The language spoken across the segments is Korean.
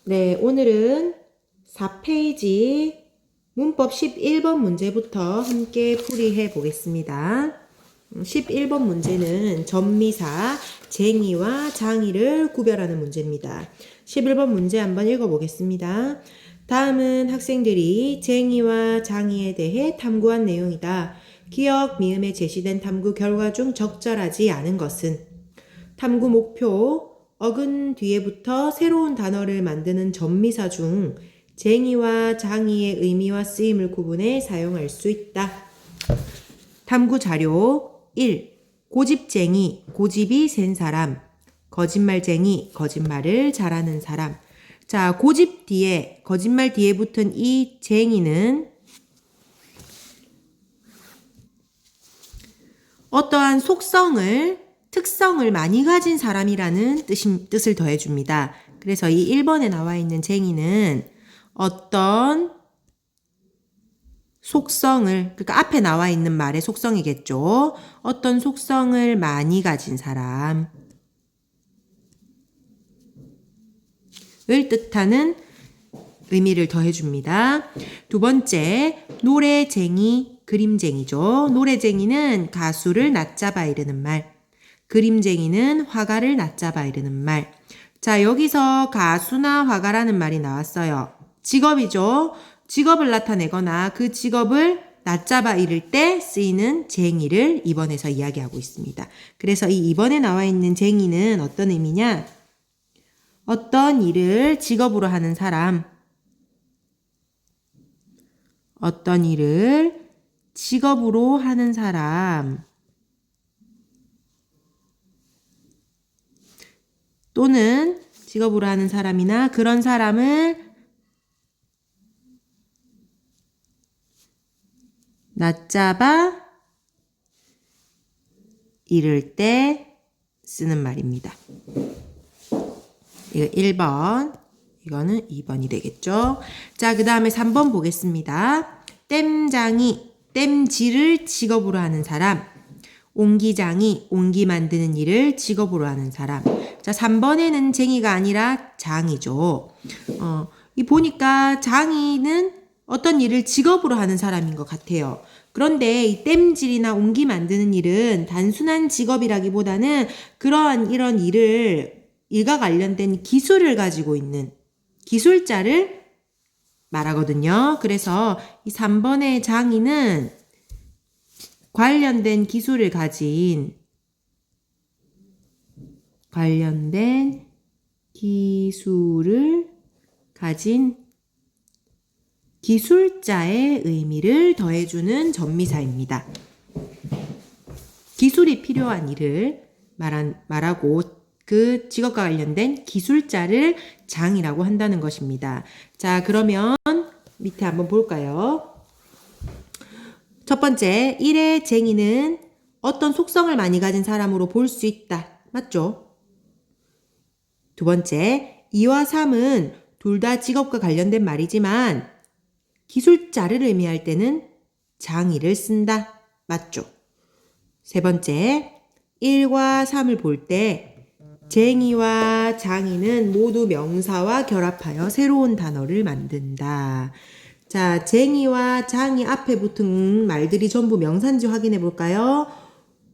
네, 오늘은 4페이지 문법 11번 문제부터 함께 풀이해 보겠습니다. 11번 문제는 전미사 쟁이와 장이를 구별하는 문제입니다. 11번 문제 한번 읽어보겠습니다. 다음은 학생들이 쟁이와 장이에 대해 탐구한 내용이다. 기억, 미음에 제시된 탐구 결과 중 적절하지 않은 것은 탐구 목표, 어근 뒤에부터 새로운 단어를 만드는 전미사 중 쟁이와 장이의 의미와 쓰임을 구분해 사용할 수 있다. 탐구 자료 1. 고집쟁이, 고집이 센 사람. 거짓말쟁이, 거짓말을 잘하는 사람. 자, 고집 뒤에, 거짓말 뒤에 붙은 이 쟁이는 어떠한 특성을 많이 가진 사람이라는 뜻을 더해줍니다. 그래서 이 1번에 나와 있는 쟁이는 어떤 속성을, 그러니까 앞에 나와 있는 말의 속성이겠죠. 어떤 속성을 많이 가진 사람을 뜻하는 의미를 더해줍니다. 두 번째, 노래쟁이, 그림쟁이죠. 노래쟁이는 가수를 낮잡아 이르는 말. 그림쟁이는 화가를 낮잡아 이르는 말. 자, 여기서 가수나 화가라는 말이 나왔어요. 직업이죠. 직업을 나타내거나 그 직업을 낮잡아 이를 때 쓰이는 쟁이를 2번에서 이야기하고 있습니다. 그래서 이 2번에 나와 있는 쟁이는 어떤 의미냐? 어떤 일을 직업으로 하는 사람, 어떤 일을 직업으로 하는 사람, 또는 직업으로 하는 사람이나 그런 사람을 낮잡아 이를 때 쓰는 말입니다. 이거 1번, 이거는 2번이 되겠죠. 자, 그 다음에 3번 보겠습니다. 땜장이, 땜질을 직업으로 하는 사람. 옹기장이, 옹기 만드는 일을 직업으로 하는 사람. 자, 3번에는 쟁이가 아니라 장이죠. 이 보니까 장이는 어떤 일을 직업으로 하는 사람인 것 같아요. 그런데 이 땜질이나 옹기 만드는 일은 단순한 직업이라기보다는 그러한 이런 일과 관련된 기술을 가지고 있는 기술자를 말하거든요. 그래서 이 3번의 장이는 관련된 기술을 가진 기술자의 의미를 더해주는 전미사입니다. 기술이 필요한 일을 말하고 그 직업과 관련된 기술자를 장이라고 한다는 것입니다. 자, 그러면 밑에 한번 볼까요? 첫 번째, 1의 쟁이는 어떤 속성을 많이 가진 사람으로 볼 수 있다. 맞죠? 두 번째, 2와 3은 둘 다 직업과 관련된 말이지만 기술자를 의미할 때는 장이를 쓴다. 맞죠? 세 번째, 1과 3을 볼 때 쟁이와 장이는 모두 명사와 결합하여 새로운 단어를 만든다. 자, 쟁이와 장이 앞에 붙은 말들이 전부 명사인지 확인해 볼까요?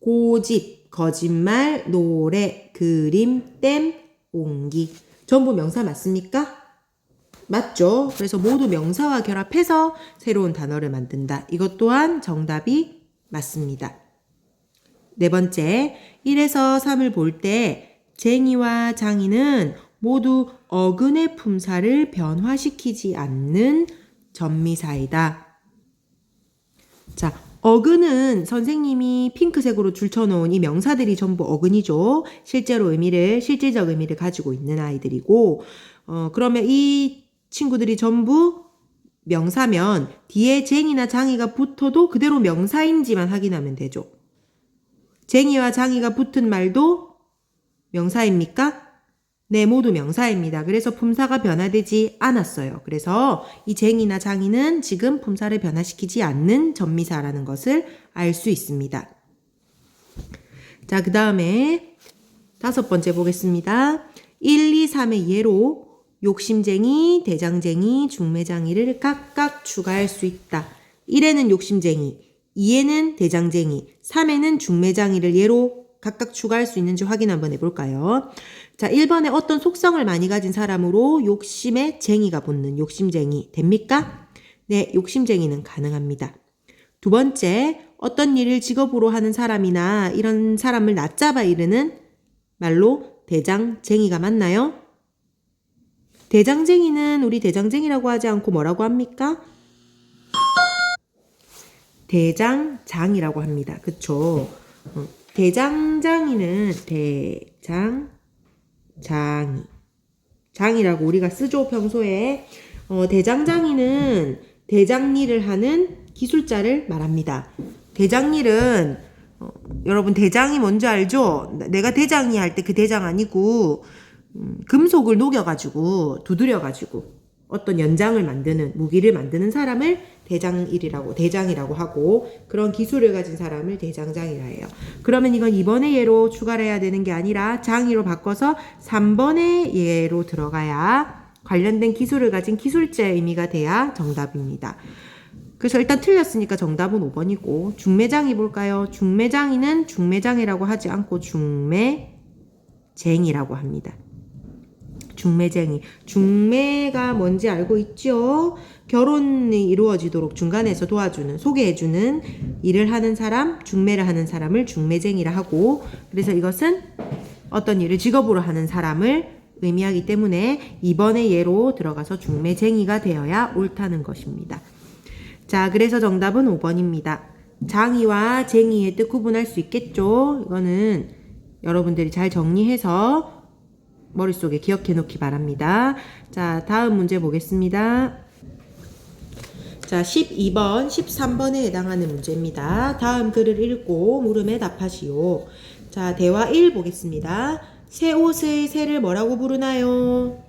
고집, 거짓말, 노래, 그림, 땜, 옹기. 전부 명사 맞습니까? 맞죠? 그래서 모두 명사와 결합해서 새로운 단어를 만든다. 이것 또한 정답이 맞습니다. 네 번째, 1에서 3을 볼 때 쟁이와 장이는 모두 어근의 품사를 변화시키지 않는 전미사이다. 자, 어근은 선생님이 핑크색으로 줄쳐놓은 이 명사들이 전부 어근이죠. 실질적 의미를 가지고 있는 아이들이고, 그러면 이 친구들이 전부 명사면 뒤에 쟁이나 장이가 붙어도 그대로 명사인지만 확인하면 되죠. 쟁이와 장이가 붙은 말도 명사입니까? 네, 모두 명사입니다. 그래서 품사가 변화되지 않았어요. 그래서 이 쟁이나 장이는 지금 품사를 변화시키지 않는 전미사라는 것을 알 수 있습니다. 자, 그 다음에 5번째 보겠습니다. 1, 2, 3의 예로 욕심쟁이, 대장쟁이, 중매장이를 각각 추가할 수 있다. 1에는 욕심쟁이, 2에는 대장쟁이, 3에는 중매장이를 예로 각각 추가할 수 있는지 확인 한번 해볼까요? 자, 1번에 어떤 속성을 많이 가진 사람으로 욕심에 쟁이가 붙는 욕심쟁이 됩니까? 네, 욕심쟁이는 가능합니다. 두 번째, 어떤 일을 직업으로 하는 사람이나 이런 사람을 낮잡아 이르는 말로 대장쟁이가 맞나요? 대장쟁이는 우리 대장쟁이라고 하지 않고 뭐라고 합니까? 대장장이라고 합니다. 그쵸? 대장장이는 장이라고 우리가 쓰죠, 평소에. 대장장이는 대장일을 하는 기술자를 말합니다. 대장일은 여러분 대장이 뭔지 알죠? 내가 대장이 할 때 그 대장 아니고 금속을 녹여가지고 두드려가지고 어떤 연장을 만드는 무기를 만드는 사람을 대장이라고 하고 그런 기술을 가진 사람을 대장장이라 해요. 그러면 이건 2번의 예로 추가를 해야 되는 게 아니라 장이로 바꿔서 3번의 예로 들어가야 관련된 기술을 가진 기술자의 의미가 돼야 정답입니다. 그래서 일단 틀렸으니까 정답은 5번이고 중매장이 볼까요? 중매장이는 중매장이라고 하지 않고 중매쟁이라고 합니다. 중매쟁이. 중매가 뭔지 알고 있죠? 결혼이 이루어지도록 중간에서 도와주는, 소개해주는 일을 하는 사람, 중매를 하는 사람을 중매쟁이라 하고 그래서 이것은 어떤 일을 직업으로 하는 사람을 의미하기 때문에 2번의 예로 들어가서 중매쟁이가 되어야 옳다는 것입니다. 자, 그래서 정답은 5번입니다. 장이와 쟁이의 뜻 구분할 수 있겠죠? 이거는 여러분들이 잘 정리해서 머릿속에 기억해 놓기 바랍니다. 자, 다음 문제 보겠습니다. 자, 12번, 13번에 해당하는 문제입니다. 다음 글을 읽고 물음에 답하시오. 자, 대화 1 보겠습니다. 새 옷의 새를 뭐라고 부르나요?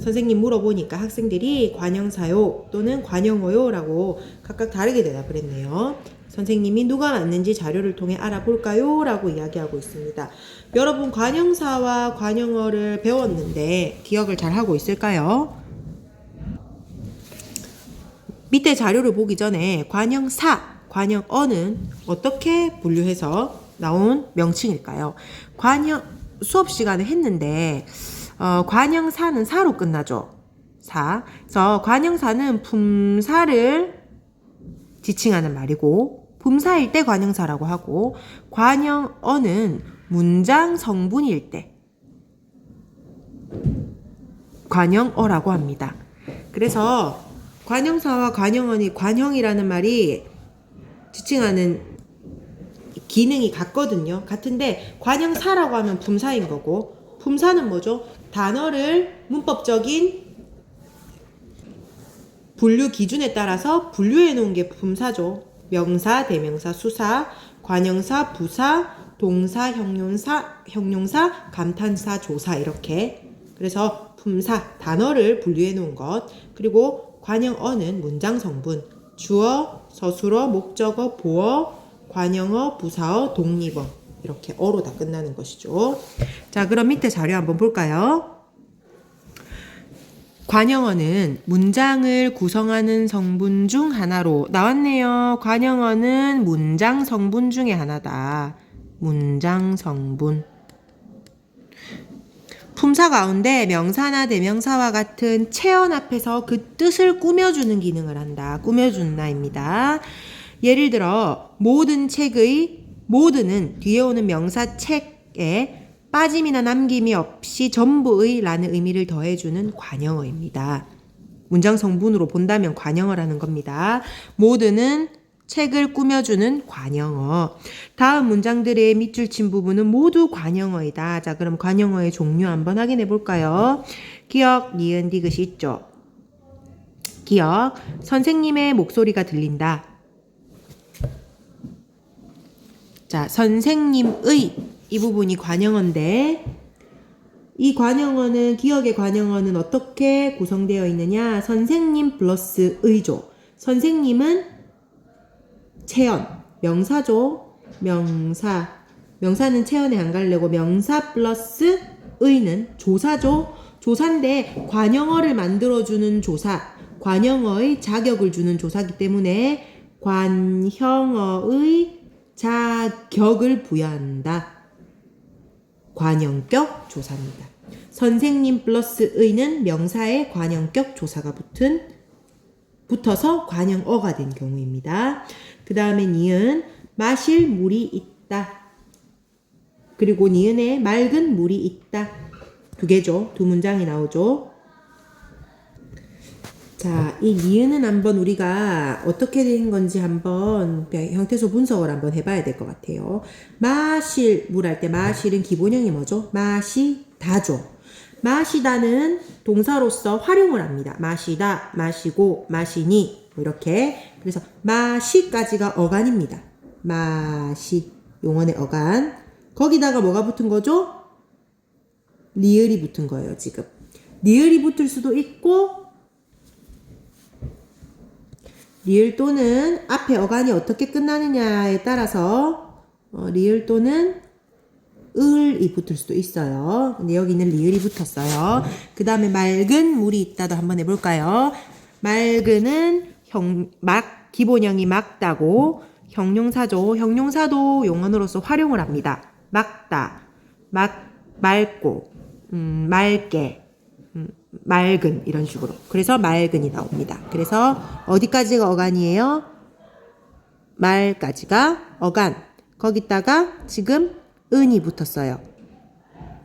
선생님 물어보니까 학생들이 관형사요 또는 관형어요 라고 각각 다르게 대답을 했네요. 선생님이 누가 맞는지 자료를 통해 알아볼까요? 라고 이야기하고 있습니다. 여러분 관형사와 관형어를 배웠는데 기억을 잘 하고 있을까요? 밑에 자료를 보기 전에 관형사, 관형어는 어떻게 분류해서 나온 명칭일까요? 수업 시간에 했는데 관형사는 사로 끝나죠. 그래서 관형사는 품사를 지칭하는 말이고 품사일 때 관형사라고 하고 관형어는 문장 성분일 때 관형어라고 합니다. 그래서 관형사와 관형이라는 말이 지칭하는 기능이 같거든요. 같은데 관형사라고 하면 품사인 거고 품사는 뭐죠? 단어를 문법적인 분류 기준에 따라서 분류해 놓은 게 품사죠. 명사, 대명사, 수사, 관형사, 부사, 동사, 형용사, 감탄사, 조사 이렇게. 그래서 품사, 단어를 분류해 놓은 것. 그리고 관형어는 문장 성분, 주어, 서술어, 목적어, 보어, 관형어, 부사어, 독립어 이렇게 어로 다 끝나는 것이죠. 자, 그럼 밑에 자료 한번 볼까요? 관형어는 문장을 구성하는 성분 중 하나로 나왔네요. 관형어는 문장 성분 중에 하나다. 문장 성분. 품사 가운데 명사나 대명사와 같은 체언 앞에서 그 뜻을 꾸며주는 기능을 한다. 꾸며준다입니다. 예를 들어 모든 책의 모든은 뒤에 오는 명사 책에 빠짐이나 남김이 없이 전부의 라는 의미를 더해주는 관형어입니다. 문장 성분으로 본다면 관형어라는 겁니다. 모든은 책을 꾸며주는 관형어. 다음 문장들의 밑줄 친 부분은 모두 관형어이다. 자, 그럼 관형어의 종류 한번 확인해 볼까요? 기억, 니은, 디귿이 있죠. 기억, 선생님의 목소리가 들린다. 자, 선생님의 이 부분이 관형어인데 이 관형어는 기억의 관형어는 어떻게 구성되어 있느냐? 선생님 플러스 의죠. 선생님은 체언, 명사죠. 명사는 체언에 안 가려고 명사 플러스 의는 조사죠. 조사인데 관형어를 만들어주는 조사, 관형어의 자격을 주는 조사이기 때문에 관형어의 자격을 부여한다. 관형격 조사입니다. 선생님 플러스 의는 명사에 관형격 조사가 붙어서 관형어가 된 경우입니다. 그 다음에 니은 마실 물이 있다. 그리고 니은에 맑은 물이 있다. 두 개죠. 두 문장이 나오죠. 자, 이 니은은 한번 우리가 어떻게 된 건지 한번 형태소 분석을 한번 해봐야 될 것 같아요. 마실 물 할 때 마실은 기본형이 뭐죠? 마시다죠. 마시다는 동사로서 활용을 합니다. 마시다, 마시고, 마시니 이렇게. 그래서 마시까지가 어간입니다. 마시 용언의 어간. 거기다가 뭐가 붙은 거죠? 리을이 붙은 거예요, 지금. 리을이 붙을 수도 있고 리을 또는 앞에 어간이 어떻게 끝나느냐에 따라서 리을 또는 을이 붙을 수도 있어요. 근데 여기는 리을이 붙었어요. 그 다음에 맑은 물이 있다도 한번 해볼까요? 맑은은 기본형이 맑다고 형용사죠. 형용사도 용언으로서 활용을 합니다. 맑다, 맑고, 맑게, 맑은 이런 식으로. 그래서 맑은이 나옵니다. 그래서 어디까지가 어간이에요? 말까지가 어간. 거기다가 지금 은이 붙었어요.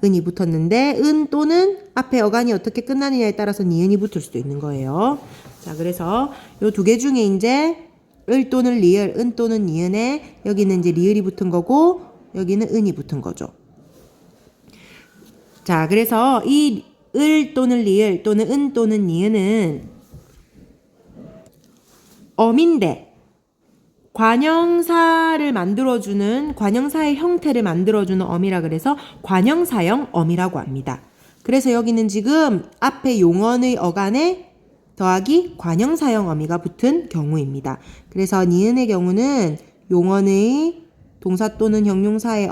은이 붙었는데 은 또는 앞에 어간이 어떻게 끝나느냐에 따라서 니은이 붙을 수도 있는 거예요. 자, 그래서 요 두 개 중에 이제 을 또는 리을, 은 또는 니은에 여기는 이제 리을이 붙은 거고 여기는 은이 붙은 거죠. 자, 그래서 이 을 또는 리을 또는 은 또는 니은은 어민데 관형사를 만들어주는 관형사의 형태를 만들어주는 어미라 그래서 관형사형 어미라고 합니다. 그래서 여기는 지금 앞에 용언의 어간에 더하기 관형사형 어미가 붙은 경우입니다. 그래서 니은의 경우는 용언의 동사 또는 형용사의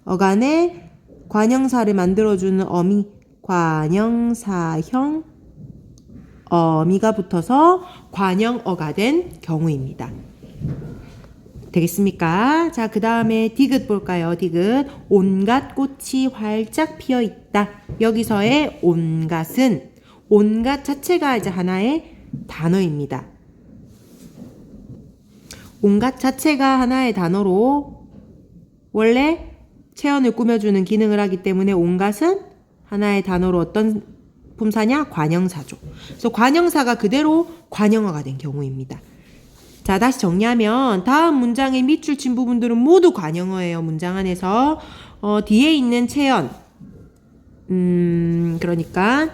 어간에 관형사를 만들어주는 어미, 관형사형 어미가 붙어서 관형어가 된 경우입니다. 되겠습니까? 자, 그 다음에 디귿 볼까요? 디귿. 온갖 꽃이 활짝 피어 있다. 여기서의 온갖은 온갖 자체가 이제 하나의 단어입니다. 온갖 자체가 하나의 단어로 원래 체언을 꾸며주는 기능을 하기 때문에 온갖은 하나의 단어로 어떤 품사냐? 관형사죠. 그래서 관형사가 그대로 관형어가 된 경우입니다. 자, 다시 정리하면 다음 문장의 밑줄 친 부분들은 모두 관형어예요. 문장 안에서 뒤에 있는 체언 그러니까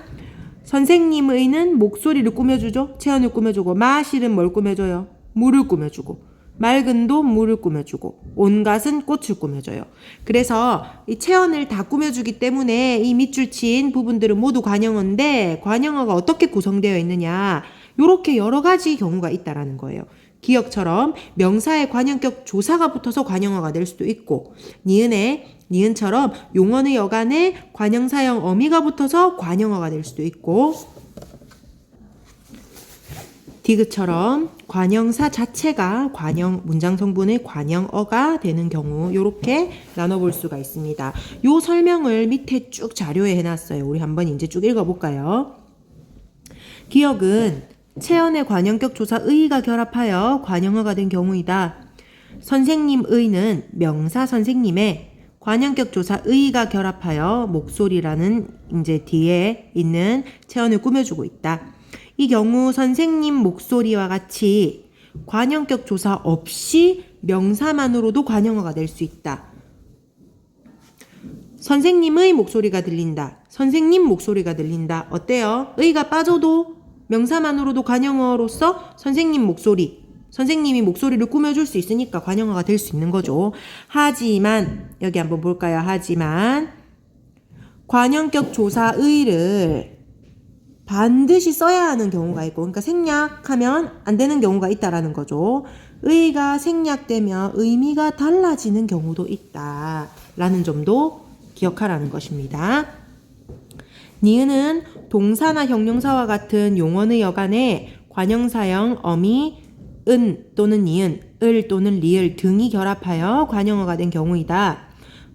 선생님의는 목소리를 꾸며주죠. 체언을 꾸며주고 마실은 뭘 꾸며줘요? 물을 꾸며주고 맑은도 물을 꾸며주고 온갖은 꽃을 꾸며줘요. 그래서 이 체언을 다 꾸며주기 때문에 이 밑줄 친 부분들은 모두 관형어인데 관형어가 어떻게 구성되어 있느냐 요렇게 여러 가지 경우가 있다라는 거예요. 기억처럼 명사의 관형격 조사가 붙어서 관형어가 될 수도 있고 니은처럼 용언의 어간에 관형사형 어미가 붙어서 관형어가 될 수도 있고 디귿처럼 관형사 자체가 문장 성분의 관형어가 되는 경우 요렇게 나눠볼 수가 있습니다. 요 설명을 밑에 쭉 자료에 해놨어요. 우리 한번 이제 쭉 읽어볼까요? 기억은 체언의 관형격 조사 의가 결합하여 관형어가 된 경우이다. 선생님의는 명사 선생님의 관형격 조사 의가 결합하여 목소리라는 이제 뒤에 있는 체언을 꾸며주고 있다. 이 경우 선생님 목소리와 같이 관형격 조사 없이 명사만으로도 관형어가 될 수 있다. 선생님의 목소리가 들린다. 선생님 목소리가 들린다. 어때요? 의가 빠져도 명사만으로도 관형어로서 선생님 목소리, 선생님이 목소리를 꾸며줄 수 있으니까 관형어가 될 수 있는 거죠. 하지만 여기 한번 볼까요? 하지만 관형격 조사 의를 반드시 써야 하는 경우가 있고 그러니까 생략하면 안 되는 경우가 있다라는 거죠. 의가 생략되면 의미가 달라지는 경우도 있다라는 점도 기억하라는 것입니다. 니은은 동사나 형용사와 같은 용언의 어간에 관형사형 어미 은 또는 니은, 을 또는 리을 등이 결합하여 관형어가 된 경우이다.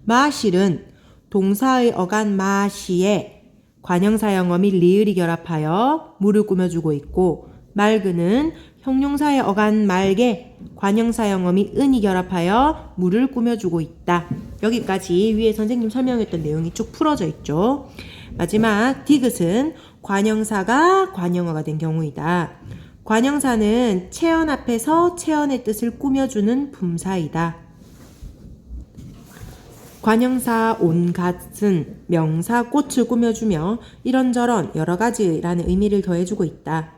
마실은 동사의 어간 마시에 관형사형 어미 리을이 결합하여 물을 꾸며주고 있고, 맑은은 형용사의 어간 말게 관형사형 어미 은이 결합하여 물을 꾸며주고 있다. 여기까지 위에 선생님 설명했던 내용이 쭉 풀어져 있죠. 마지막 디귿은 관형사가 관형어가 된 경우이다. 관형사는 체언 앞에서 체언의 뜻을 꾸며주는 품사이다. 관형사 온갖은 명사 꽃을 꾸며주며 이런저런 여러가지라는 의미를 더해주고 있다.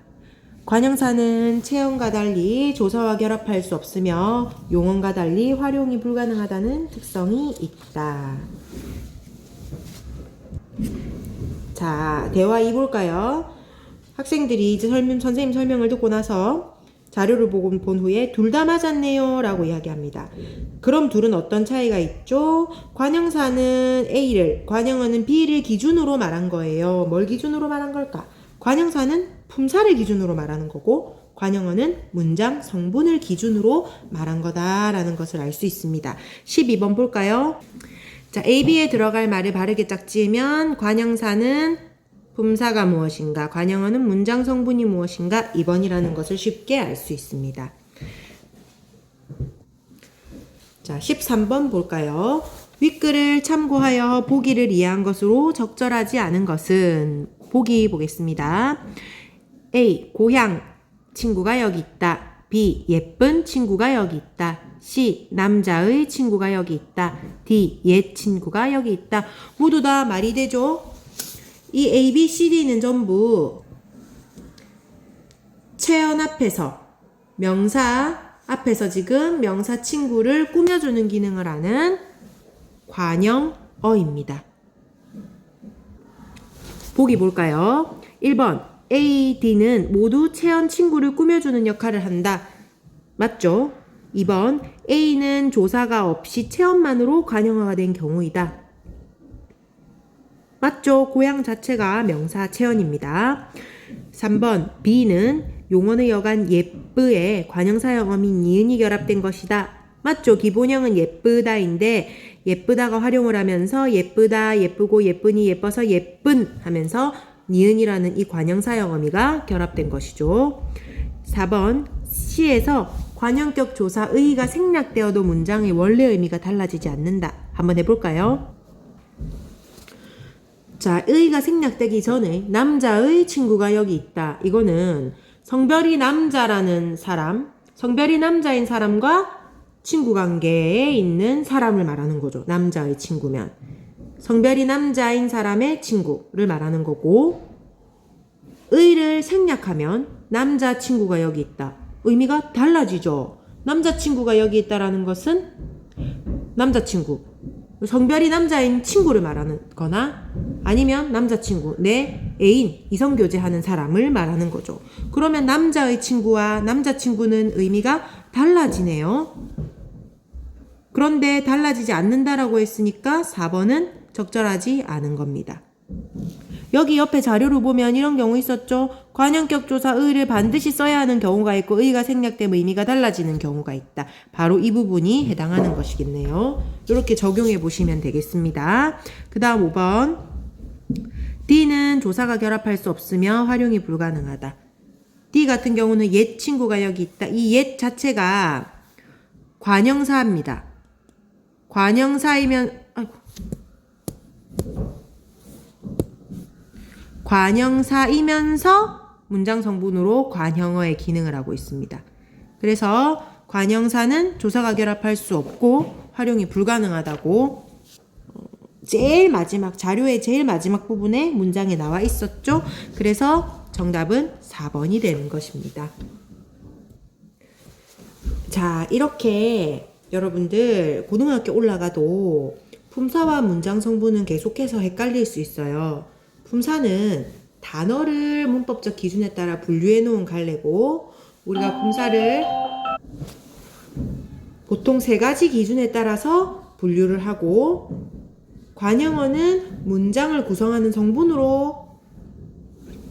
관형사는 체언과 달리 조사와 결합할 수 없으며 용언과 달리 활용이 불가능하다는 특성이 있다. 자, 대화 2 볼까요? 학생들이 이제 선생님 설명을 듣고 나서 자료를 보고 본 후에 둘 다 맞았네요 라고 이야기합니다. 그럼 둘은 어떤 차이가 있죠? 관형사는 A를, 관형어는 B를 기준으로 말한 거예요. 뭘 기준으로 말한 걸까? 관형사는 품사를 기준으로 말하는 거고, 관형어는 문장 성분을 기준으로 말한 거다라는 것을 알 수 있습니다. 12번 볼까요? 자, A, B에 들어갈 말을 바르게 짝지으면 관형사는 품사가 무엇인가, 관형어는 문장 성분이 무엇인가, 2번이라는 것을 쉽게 알 수 있습니다. 자, 13번 볼까요? 윗글을 참고하여 보기를 이해한 것으로 적절하지 않은 것은, 보기 보겠습니다. A. 고향 친구가 여기 있다. B. 예쁜 친구가 여기 있다. C. 남자의 친구가 여기 있다. D. 옛 친구가 여기 있다. 모두 다 말이 되죠? 이 A, B, C, D는 전부 체언 앞에서, 명사 앞에서 지금 명사 친구를 꾸며주는 기능을 하는 관형어입니다. 보기 볼까요? 1번 A, D는 모두 체언 친구를 꾸며주는 역할을 한다. 맞죠? 2번 A는 조사가 없이 체언만으로 관형어가 된 경우이다. 맞죠? 고향 자체가 명사 체언입니다. 3번 B는 용언의 어간 예쁘에 관형사형 어미 니은이 결합된 것이다. 맞죠? 기본형은 예쁘다인데 예쁘다가 활용을 하면서 예쁘다, 예쁘고, 예쁘니, 예뻐서 예쁜 하면서 니은이라는 이 관형사형 어미가 결합된 것이죠. 4번 C에서 관형격 조사 의의가 생략되어도 문장의 원래 의미가 달라지지 않는다. 한번 해볼까요? 자, 의의가 생략되기 전에 남자의 친구가 여기 있다. 이거는 성별이 남자라는 사람, 성별이 남자인 사람과 친구 관계에 있는 사람을 말하는 거죠. 남자의 친구면. 성별이 남자인 사람의 친구를 말하는 거고, 의를 생략하면 남자친구가 여기 있다. 의미가 달라지죠. 남자친구가 여기 있다라는 것은 남자친구, 성별이 남자인 친구를 말하는 거나 아니면 남자친구, 내 애인, 이성교제하는 사람을 말하는 거죠. 그러면 남자의 친구와 남자친구는 의미가 달라지네요. 그런데 달라지지 않는다라고 했으니까 4번은 적절하지 않은 겁니다. 여기 옆에 자료를 보면 이런 경우 있었죠. 관형격 조사 의를 반드시 써야 하는 경우가 있고 의가 생략되면 의미가 달라지는 경우가 있다. 바로 이 부분이 해당하는 것이겠네요. 이렇게 적용해 보시면 되겠습니다. 그 다음 5번 D는 조사가 결합할 수 없으며 활용이 불가능하다. D 같은 경우는 옛 친구가 여기 있다. 이 옛 자체가 관형사입니다. 관형사이면 관형사이면서 문장 성분으로 관형어의 기능을 하고 있습니다. 그래서 관형사는 조사가 결합할 수 없고 활용이 불가능하다고 제일 마지막 자료의 제일 마지막 부분에 문장에 나와 있었죠. 그래서 정답은 4번이 되는 것입니다. 자, 이렇게 여러분들 고등학교 올라가도 품사와 문장 성분은 계속해서 헷갈릴 수 있어요. 품사는 단어를 문법적 기준에 따라 분류해 놓은 갈래고, 우리가 품사를 보통 3가지 기준에 따라서 분류를 하고, 관형어는 문장을 구성하는 성분으로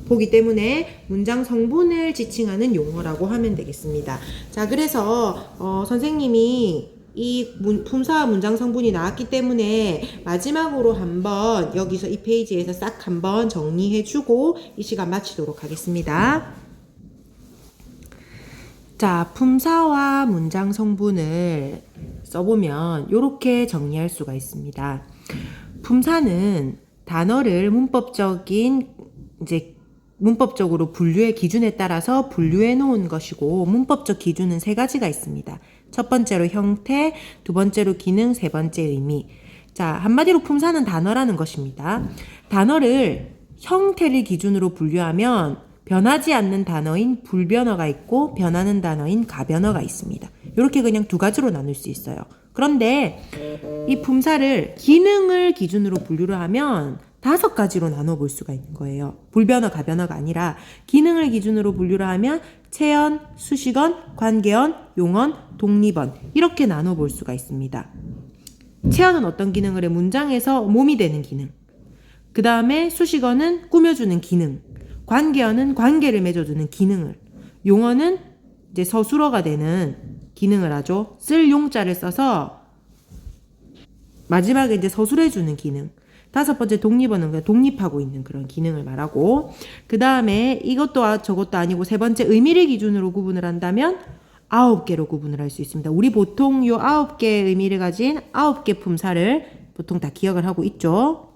보기 때문에 문장 성분을 지칭하는 용어라고 하면 되겠습니다. 자, 그래서 선생님이 이 품사와 문장 성분이 나왔기 때문에 마지막으로 한번 여기서 이 페이지에서 싹 한번 정리해주고 이 시간 마치도록 하겠습니다. 자, 품사와 문장 성분을 써보면 이렇게 정리할 수가 있습니다. 품사는 단어를 문법적으로 분류의 기준에 따라서 분류해 놓은 것이고, 문법적 기준은 세 가지가 있습니다. 첫 번째로 형태, 두 번째로 기능, 세 번째 의미. 자, 한마디로 품사는 단어라는 것입니다. 단어를 형태를 기준으로 분류하면 변하지 않는 단어인 불변어가 있고 변하는 단어인 가변어가 있습니다. 이렇게 그냥 두 가지로 나눌 수 있어요. 그런데 이 품사를 기능을 기준으로 분류를 하면 5가지로 나눠볼 수가 있는 거예요. 불변어, 가변어가 아니라 기능을 기준으로 분류를 하면 체언, 수식언, 관계언, 용언, 독립언 이렇게 나눠볼 수가 있습니다. 체언은 어떤 기능을 해? 문장에서 몸이 되는 기능. 그 다음에 수식어는 꾸며주는 기능. 관계어는 관계를 맺어주는 기능을. 용어는 이제 서술어가 되는 기능을 하죠. 쓸 용자를 써서 마지막에 이제 서술해주는 기능. 5번째 독립어는 그냥 독립하고 있는 그런 기능을 말하고, 그 다음에 이것도 저것도 아니고 세 번째 의미를 기준으로 구분을 한다면 9개로 구분을 할 수 있습니다. 우리 보통 요 9개의 의미를 가진 9개 품사를 보통 다 기억을 하고 있죠.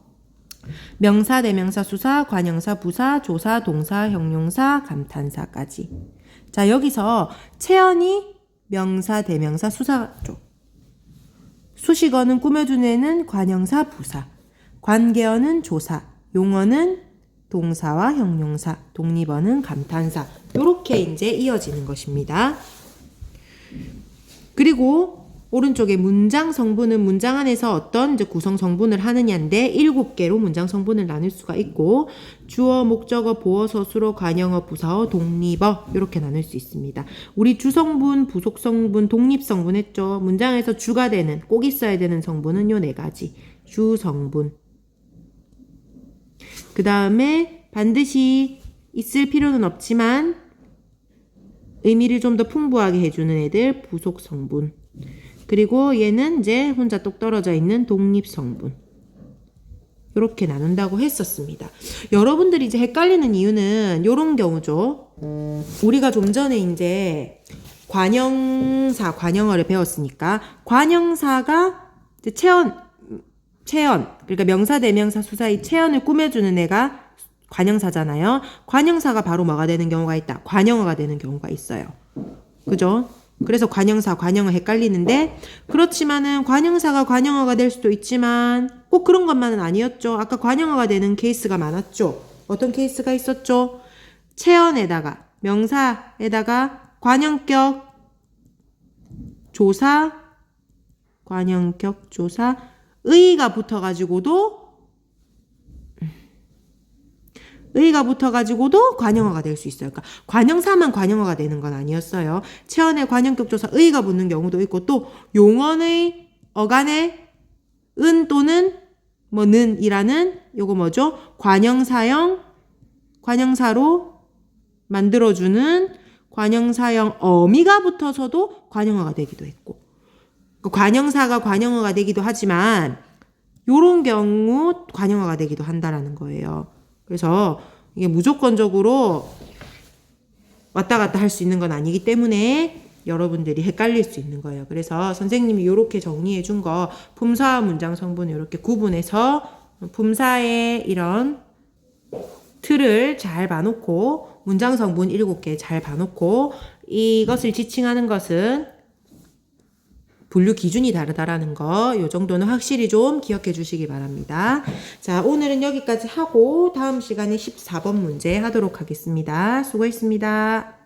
명사, 대명사, 수사, 관형사, 부사, 조사, 동사, 형용사, 감탄사까지. 자, 여기서 체언이 명사, 대명사, 수사죠. 수식어는 꾸며준 애는 관형사, 부사. 관계어는 조사, 용어는 동사와 형용사, 독립어는 감탄사. 요렇게 이제 이어지는 것입니다. 그리고 오른쪽에 문장 성분은 문장 안에서 어떤 이제 구성 성분을 하느냐인데 7개로 문장 성분을 나눌 수가 있고, 주어, 목적어, 보어, 서술어, 관형어, 부사어, 독립어 이렇게 나눌 수 있습니다. 우리 주성분, 부속성분, 독립성분 했죠. 문장에서 주가 되는, 꼭 있어야 되는 성분은 요 4가지. 주성분. 그 다음에 반드시 있을 필요는 없지만 의미를 좀 더 풍부하게 해주는 애들 부속성분. 그리고 얘는 이제 혼자 똑 떨어져 있는 독립성분. 이렇게 나눈다고 했었습니다. 여러분들이 이제 헷갈리는 이유는 이런 경우죠. 우리가 좀 전에 이제 관형사, 관형어를 배웠으니까 관형사가 이제 체언, 그러니까 명사, 대명사, 수사 이 체언을 꾸며주는 애가 관형사잖아요. 관형사가 바로 뭐가 되는 경우가 있다. 관형어가 되는 경우가 있어요. 그죠? 그래서 관형사, 관형어 헷갈리는데, 그렇지만은 관형사가 관형어가 될 수도 있지만 꼭 그런 것만은 아니었죠. 아까 관형어가 되는 케이스가 많았죠. 어떤 케이스가 있었죠? 체언에다가 명사에다가 관형격 조사, 관형격 조사 의가 붙어가지고도 관형어가 될 수 있어요. 그러니까 관형사만 관형어가 되는 건 아니었어요. 체언에 관형격 조사 의가 붙는 경우도 있고, 또 용언의 어간에 은 또는 뭐 는이라는 요거 뭐죠? 관형사형 관형사로 만들어주는 관형사형 어미가 붙어서도 관형어가 되기도 했고, 관형사가 관형어가 되기도 하지만 요런 경우 관형어가 되기도 한다라는 거예요. 그래서 이게 무조건적으로 왔다 갔다 할 수 있는 건 아니기 때문에 여러분들이 헷갈릴 수 있는 거예요. 그래서 선생님이 이렇게 정리해 준 거, 품사와 문장 성분을 이렇게 구분해서 품사의 이런 틀을 잘 봐놓고 문장 성분 7개 잘 봐놓고 이것을 지칭하는 것은 분류 기준이 다르다라는 거, 요 정도는 확실히 좀 기억해 주시기 바랍니다. 자, 오늘은 여기까지 하고 다음 시간에 14번 문제 하도록 하겠습니다. 수고했습니다.